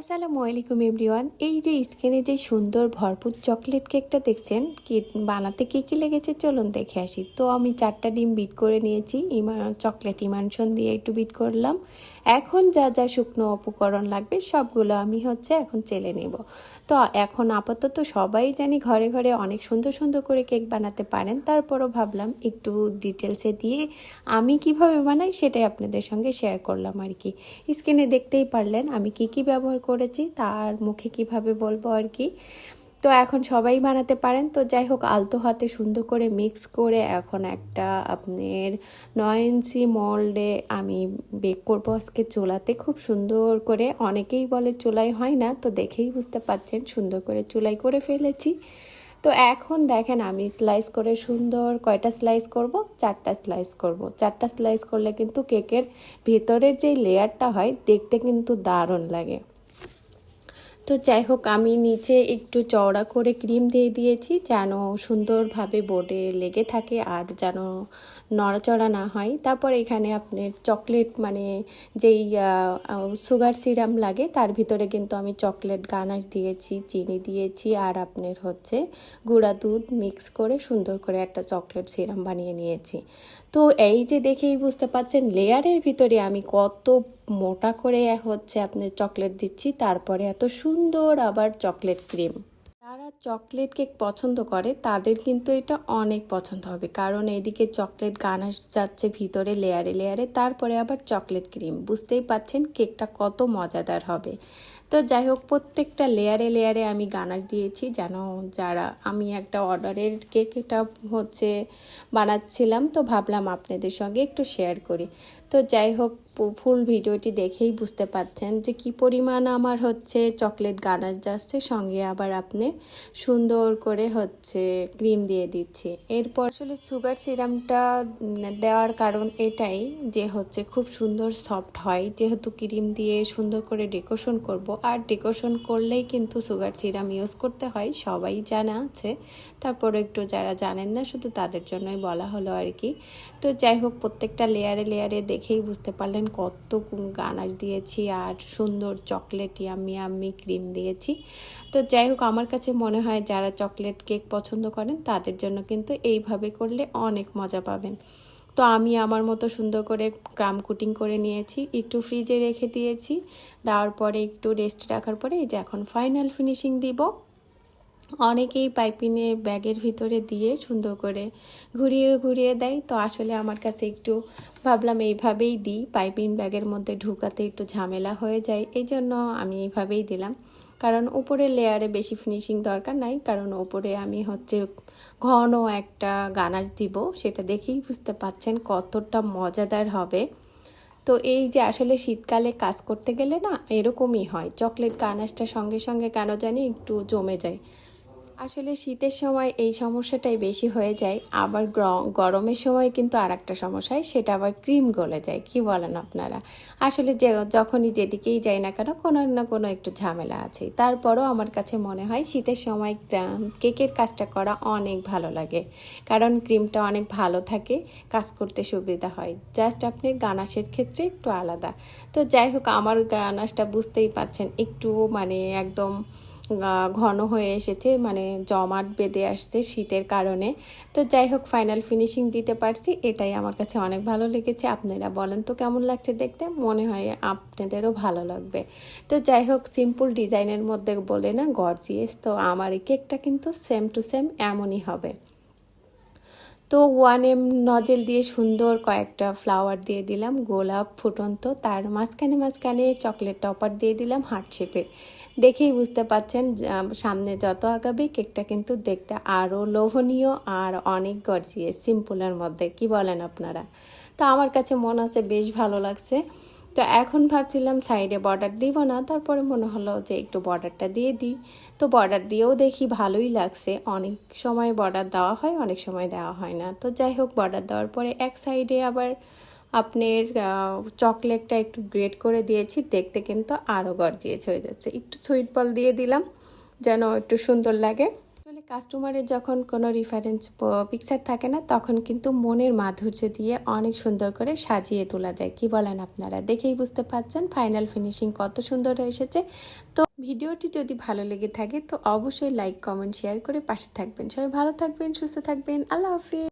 আসসালামু আলাইকুম এভরিওয়ান। এই যে স্ক্রিনে যে সুন্দর ভরপুর চকলেট কেকটা দেখছেন, কি বানাতে কী কী লেগেছে চলুন দেখে আসি। তো আমি 4টা ডিম বিট করে নিয়েছি, চকলেট ইমানশন দিয়ে একটু বিট করলাম। এখন যা যা শুকনো উপকরণ লাগবে সবগুলো আমি এখন চেলে নেব। তো এখন আপাতত সবাই জানি ঘরে ঘরে অনেক সুন্দর সুন্দর করে কেক বানাতে পারেন, তারপরও ভাবলাম একটু ডিটেলসে দিয়ে আমি কিভাবে বানাই সেটাই আপনাদের সঙ্গে শেয়ার করলাম আর কি। স্ক্রিনে দেখতেই পারলেন আমি কি কি ব্যবহার করেছি, তার মুখে কিভাবে বলবো আর কি। তো এখন সবাই বানাতে পারেন। তো যাই হোক, আলতো হাতে সুন্দর করে মিক্স করে এখন একটা আপনার 9 ইঞ্চি মোল্ডে আমি বেক করবো আজকে চুলাতে, খুব সুন্দর করে। অনেকেই বলে চুলাই হয় না, তো দেখেই বুঝতে পারছেন সুন্দর করে চুলাই করে ফেলেছি। তো এখন দেখেন আমি স্লাইস করে সুন্দর কয়টা স্লাইস করব, 4টা স্লাইস করব। 4টা স্লাইস করলে কিন্তু কেকের ভেতরের যে লেয়ারটা হয় দেখতে কিন্তু দারুণ লাগে। তো যাই হোক, আমি নিচে একটু চওড়া করে ক্রিম দিয়ে দিয়েছি যেন সুন্দরভাবে বোর্ডে লেগে থাকে আর যেন নড়াচড়া না হয়। তারপর এখানে আপনার চকলেট যেই সুগার সিরাম লাগে তার ভিতরে কিন্তু আমি চকলেট গানাশ দিয়েছি, চিনি দিয়েছি আর আপনার গুঁড়া দুধ মিক্স করে সুন্দর করে একটা চকলেট সিরাম বানিয়ে নিয়েছি। তো এই যে দেখেই বুঝতে পাচ্ছেন লেয়ারের ভিতরে আমি কত মোটা করে আপনার চকলেট দিচ্ছি, তারপরে এত সুন্দর আবার চকলেট ক্রিম। যারা চকলেট কেক পছন্দ করে তাদের কিন্তু এটা অনেক পছন্দ হবে, কারণ এইদিকে চকলেট গানাশ যাচ্ছে ভিতরে লেয়ারে লেয়ারে, তারপরে আবার চকলেট ক্রিম। বুঝতেই পাচ্ছেন কেকটা কত মজাদার হবে। তো যাই হোক, প্রত্যেকটা লেয়ারে লেয়ারে আমি গানাশ দিয়েছি যেন আমি একটা অর্ডারের কেক এটা বানাচ্ছিলাম, তো ভাবলাম আপনাদের সঙ্গে একটু শেয়ার করি। তো যাই হোক, ফুল ভিডিওটি দেখেই বুঝতে পাচ্ছেন যে কি পরিমাণ আমার চকলেট গানাশ যাচ্ছে, সঙ্গে আবার আপনি সুন্দর করে ক্রিম দিয়ে দিচ্ছি। এরপর আসলে সুগার সিরামটা দেওয়ার কারণ এটাই যে খুব সুন্দর সফট হয়, যেহেতু ক্রিম দিয়ে সুন্দর করে ডেকোরেশন করব। আর ডেকোরেশন করলেই কিন্তু সুগার সিরাম ইউজ করতে হয়, সবাই জানা আছে। তারপরে একটু যারা জানেন না শুধু তাদের জন্যই বলা হলো আর কি। তো যাই হোক, প্রত্যেকটা লেয়ারে লেয়ারে দেখেই বুঝতে পারলেন কত গানাশ দিয়েছি আর সুন্দর চকলেট ইয়াম্মি ক্রিম দিয়েছি। তো যাই হোক, আমার কাছে মনে হয় যারা চকলেট কেক পছন্দ করেন তাদের জন্য কিন্তু এইভাবে করলে অনেক মজা পাবেন। তো আমি আমার মতো সুন্দর করে ক্রাম কুটিং করে নিয়েছি, একটু ফ্রিজে রেখে দিয়েছি। দেওয়ার পরে একটু রেস্ট রাখার পরে এই যে এখন ফাইনাল ফিনিশিং দিব। অনেকেই পাইপিনে ব্যাগের ভিতরে দিয়ে সুন্দর করে ঘুরিয়ে ঘুরিয়ে দেয়, তো আসলে আমার কাছে একটু ভাবলাম এইভাবেই দিই, পাইপিং ব্যাগের মধ্যে ঢুকাতে একটু ঝামেলা হয়ে যায়, এই জন্য আমি এইভাবেই দিলাম। কারণ উপরের লেয়ারে বেশি ফিনিশিং দরকার নাই, কারণ উপরে আমি ঘন একটা গানাশ দিব, সেটা দেখেই বুঝতে পাচ্ছেন কতটা মজাদার হবে। তো এই যে আসলে শীতকালে কাজ করতে গেলে না এরকমই হয়, চকলেট গানাশটা সঙ্গে সঙ্গে কেন জানি একটু জমে যায়। আসলে শীতের সময় এই সমস্যাটাই বেশি হয়ে যায়, আবার গরমের সময় কিন্তু আর একটা সমস্যা হয়, সেটা আবার ক্রিম গলে যায়। কি বলেন আপনারা? আসলে যখনই যেদিকেই যাই না কেন কোনো না কোনো একটু ঝামেলা আছে। তারপরও আমার কাছে মনে হয় শীতের সময় কেকের কাজটা করা অনেক ভালো লাগে, কারণ ক্রিমটা অনেক ভালো থাকে, কাজ করতে সুবিধা হয়। জাস্ট আপনি গানাশের ক্ষেত্রে একটু আলাদা। তো যাই হোক, আমার গানাশটা বুঝতেই পাচ্ছেন একটু একদম ঘন হয়ে এসেছে, জমাট বেঁধে আসছে শীতের কারণে। তো যাই হোক, ফাইনাল ফিনিশিং দিতে পারছি, এটাই আমার কাছে অনেক ভালো লেগেছে। আপনারা বলেন তো কেমন লাগছে দেখতে? মনে হয় আপনাদেরও ভালো লাগবে। তো যাই হোক, সিম্পল ডিজাইনের মধ্যে বলে না গর্জিয়াস, তো আমার এই কেকটা কিন্তু সেম টু সেম এমনই হবে। তো 1M নজেল দিয়ে সুন্দর কয়েকটা ফ্লাওয়ার দিয়ে দিলাম, গোলাপ ফুটন্ত, তার মাঝখানে মাঝখানে চকলেট টপার দিয়ে দিলাম হার্ট শেপের। দেখেই বুঝতে পাচ্ছেন সামনে যত আগাবে কেকটা কিন্তু দেখতে আরও লোভনীয় আর অনেক গর্জিয়াস, সিম্পলের মধ্যে। কি বলেন আপনারা? তো আমার কাছে মনে হচ্ছে বেশ ভালো লাগছে। তো এখন ভাবছিলাম সাইডে বর্ডার দিব না, তারপরে মনে হলো যে একটু বর্ডারটা দিয়ে দিই। তো বর্ডার দিয়েও দেখি ভালোই লাগছে, অনেক সময় বর্ডার দেওয়া হয়, অনেক সময় দেওয়া হয় না। তো যাই হোক, বর্ডার দেওয়ার পরে এক সাইডে আবার আপনার চকলেটটা একটু গ্রেট করে দিয়েছি, দেখতে কিন্তু আরও গর্জিয়াস হয়ে যাচ্ছে। একটু সুইট বল দিয়ে দিলাম যেন একটু সুন্দর লাগে। আসলে কাস্টমারের যখন কোনো রেফারেন্স পিকচার থাকে না, তখন কিন্তু মনের মাধুর্য দিয়ে অনেক সুন্দর করে সাজিয়ে তোলা যায়। কি বলেন আপনারা? দেখেই বুঝতে পারছেন ফাইনাল ফিনিশিং কত সুন্দর এসেছে। তো ভিডিওটি যদি ভালো লেগে থাকে তো অবশ্যই লাইক, কমেন্ট, শেয়ার করে পাশে থাকবেন। সবাই ভালো থাকবেন, সুস্থ থাকবেন। আল্লাহ হাফিজ।